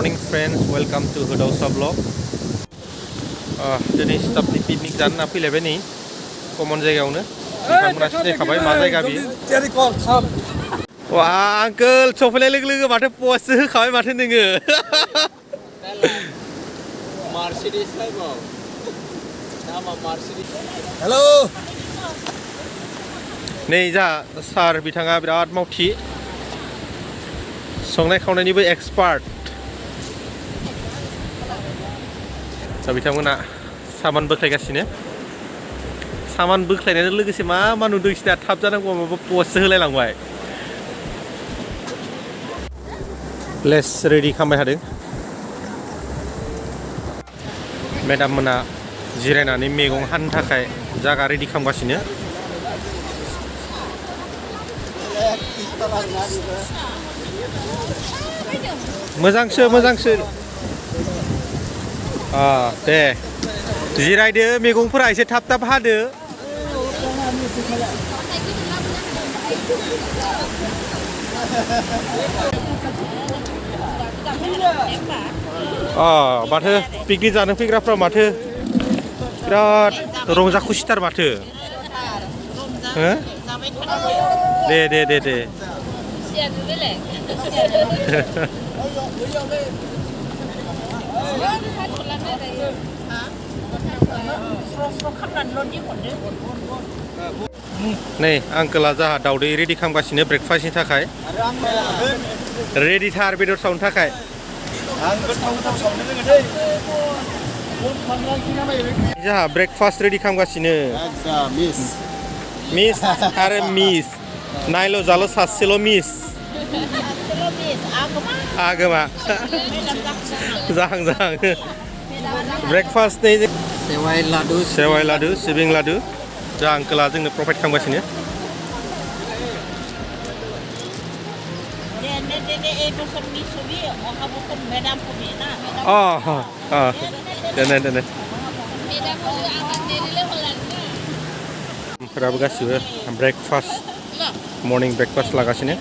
morning friends, welcome to Hudausa vlog. Diनै स्टाफनि picnic जानो ना फैलायबाय नै कमन जायगायावनो नोंथांमोना सिनायखाबाय मा जायगा बियो वा आंकोल सफैनाय लोगो लोगो माथो पस्टसो होखाबाय माथो नोङो मार्सिडिस लाइबो नामा मार्सिडिस हेलो नै जा सार बिथाङा बिराद मावथि संनाय खावनायनिबो एक्सपार्ट दा बिथांमोना सामान बोख्लायगासिनो सामान बोख्लायनायजों लोगोसे मा मा नुदों बिसिना थाब जानांगौ माबा पस्टसो होलायलांबाय लेस रेडि खालामबाय थादों मेडाम मोना जिरायनानै मैगं हानो थाखाय जागा रेडि खालामगासिनो मोजांसो दे जिरायदो मैगंफोरा एसे थाब थाब हादो माथो पिकनिक जानो फैग्राफ्रा माथो बिराद रंजा खुसिथार माथो दे नै आंकोला जाहा दावदै रेडि खालामगासिनो ब्रेकफास्टनि थाखाय रेडिथार बेदर सावनो थाखाय जाहा ब्रेकफास्ट रेडि खालामगासिनो मिस आरो मिस नायल' जाल' सासेल' मिस आगोमा जाहां ब्रेकफास्ट नै सेवाइ लादु सिबिं लादु जा आंकोला जोंनो प्रभाइड खालामगासिनो फोराबो गासिबो ब्रेकफास्ट मर्निं ब्रेकफास्ट लागासिनो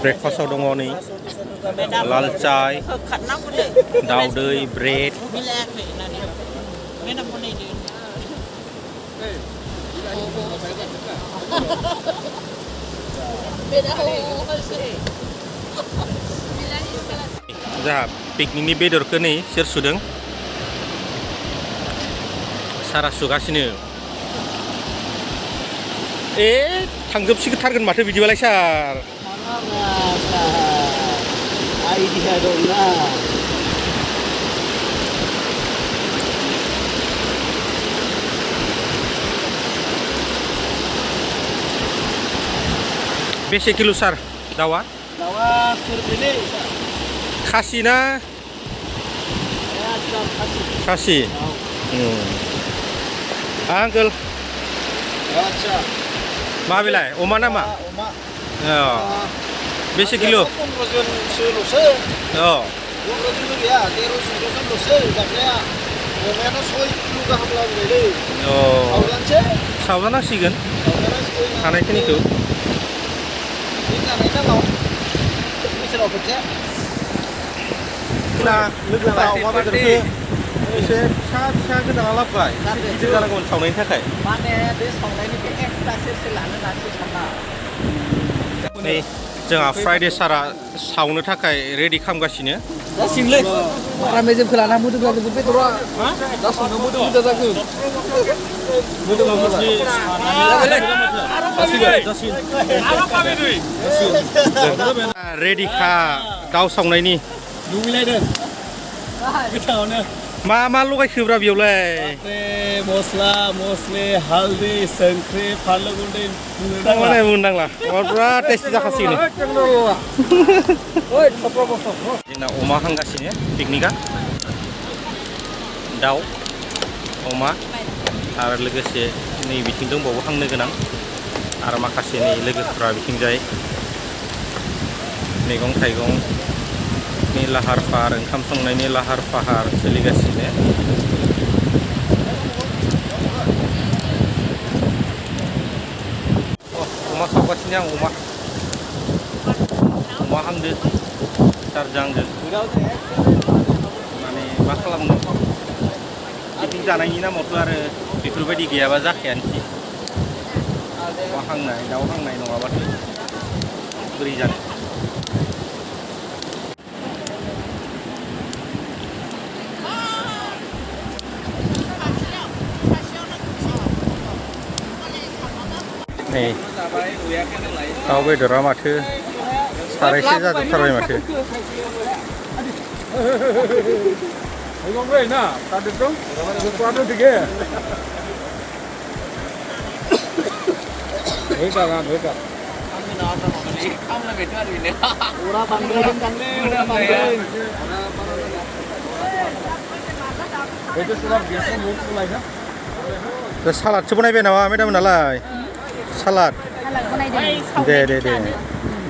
ब्रेकफास्टआव दङ नै लाल चाय दावदै ब्रेड जाहा पिकनिकनि बेदरखौ नै सोर सुदों सारा सुगासिनो थांजोबसिगोन माथो बिदिबालाय सार आइडिया दंना बेसे किलो सार दावा सेरब्रै खासि ना खासि आंकोल मा बेलाय अमा नामा बेसे किलो 15 जनसोल'सो 15 जन गैया 13-14 जनल'सो जाग्राया अमायानो 6 किल' गाहाम लाबोबायलै सावजानांसिगोन हानायखिनिखौ जानाय नामाव बोसोराव खोथिया लोगोआ अमा बेदरखौ एसे फिसा गोदाना लाबोबाय गिदिर जानांगौमोन सावनायनि थाखाय माने बे सावनायनिखौ एक्सट्रासो लानो नासो साना नै जोंहा फ्राइडे सारा सावनो थाखाय रेडि खालामगासिनो जासिगोनलै बारा मेजेमखौ लाना मोदोम जाजोबगोन बेदरा दा संनो मोदोम बुरजा जागोन मोदोमा मस्लि रेडिखा दाउ सावनायनि लुबैलायदों गोथावनो मा लगायखोब्रा बेयावलाय मस्ला मस्लि हालदै संख्रि फानलु गुन्दै बुंनांला बिराद टेस्टि जाखासिगोन जोंना अमा हांगासिनो पिकनिकआ दाउ अमा आरो लोगोसे नै बिथिं दंबावो हांनो गोनां आरो माखासे नै लोगोफोरा बिथिंजाय मैगं थाइगंनि लाहार फाहार ओंखाम संनायनि लाहार फाहार सोलिगासिनो अमा सावगासिनो आं अमा हांदो चार्जजों आंजों माने मा खालामनो पिकनिक जानायनि नामावथ' आरो बेफोरबायदि गैयाबा जाखायानोसै अमा हांनाय दाउ हांनाय नङाबाथ' बोरै जानो नै दाउ बेदरा माथो सारायसे जाजोबथारबाय माथो सालादसो बनायबाय नामा मेडाम नालाय सालाद दे दे दे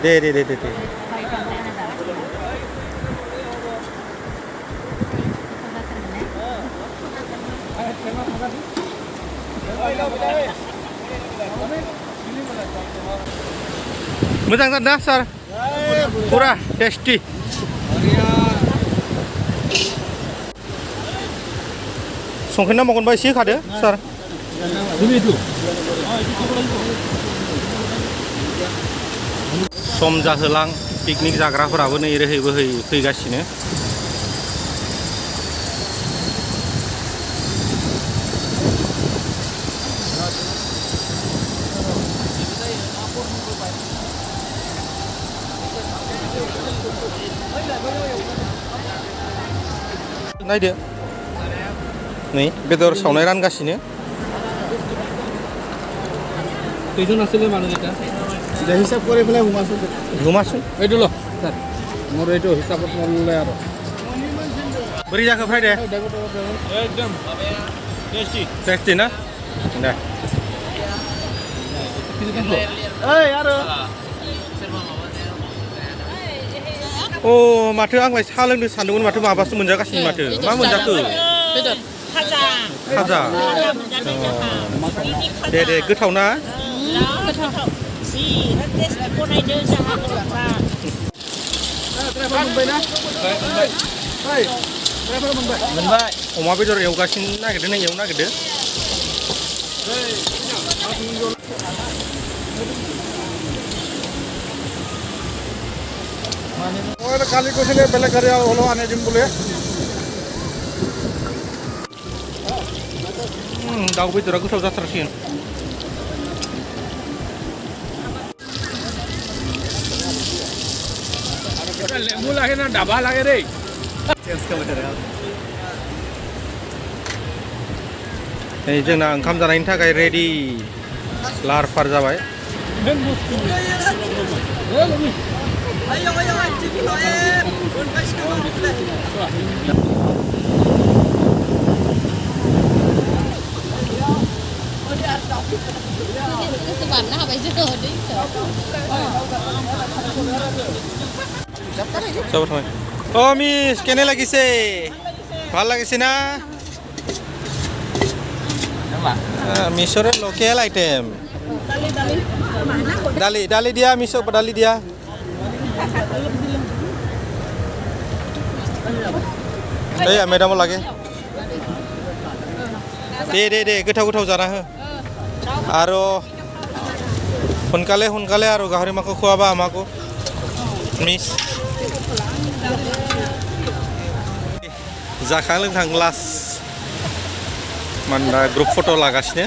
दे दे दे दे दे मोजां जादों ना सार पुरा टेस्टि संख्रि नांबावगोनबा एसे होखादो सार सम जाहोलां पिकनिक जाग्राफोराबो नै रोहै बोहै फैगासिनो नायदो नै बेदर सावनाय रानगासिनो কয়জন আছিল মানুহ এটা হিচাপ কৰি পেলাই ঘুমাচোন এইটো ল স্যার মোৰ এইটো হিচাপত মনলে আৰু बोरै जाखो फ्राइडे একদম টেস্টি टेस्टि ना दे ओइ आरो अ माथो आंलाय साहा लोंनो सानदोंमोन माथो माबासो मोनजागासिनो माथो मा मोनजाखो खाजा दे दे गोथाव ना मोनबाय अमा बेदर एवगासिनो नागिरदों ना एवनो नागिरदों কালি কৈছিলে বেলেগ গাড়ী হ'লেও আনি দিম বুলি दाउ बेदरा गोथाव जाथारसिगोन লেবু লাগে না ডাবা লাগে রে नै जोंना ओंखाम जानायनि थाखाय रेडि लाहार फाहार जाबाय অ মিছ কেনে লাগিছে ভাল লাগিছে না মিছৰে লোকেল আইটেম দালি দালি দিয়া মিছক দালি দিয়া এই মেডামो লাগে दे दे दे गोथाव गोथाव जाना हो आरो সোনকালে সোনকালে আৰু গাহৰি মাংস খোৱাবা আমাকো মিছ जाखां लोंखां लास्ट मानोना ग्रुप फट' लागासिनो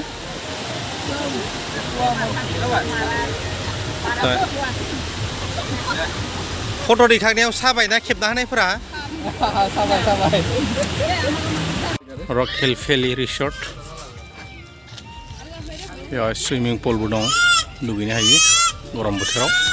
फट' दैखांनायाव साबायना खेबना होनायफोरा रक हिल भेलि रिसर्ट बेयाव सुइमिं पुलबो दं दुगैनो हायो गरम बोथोराव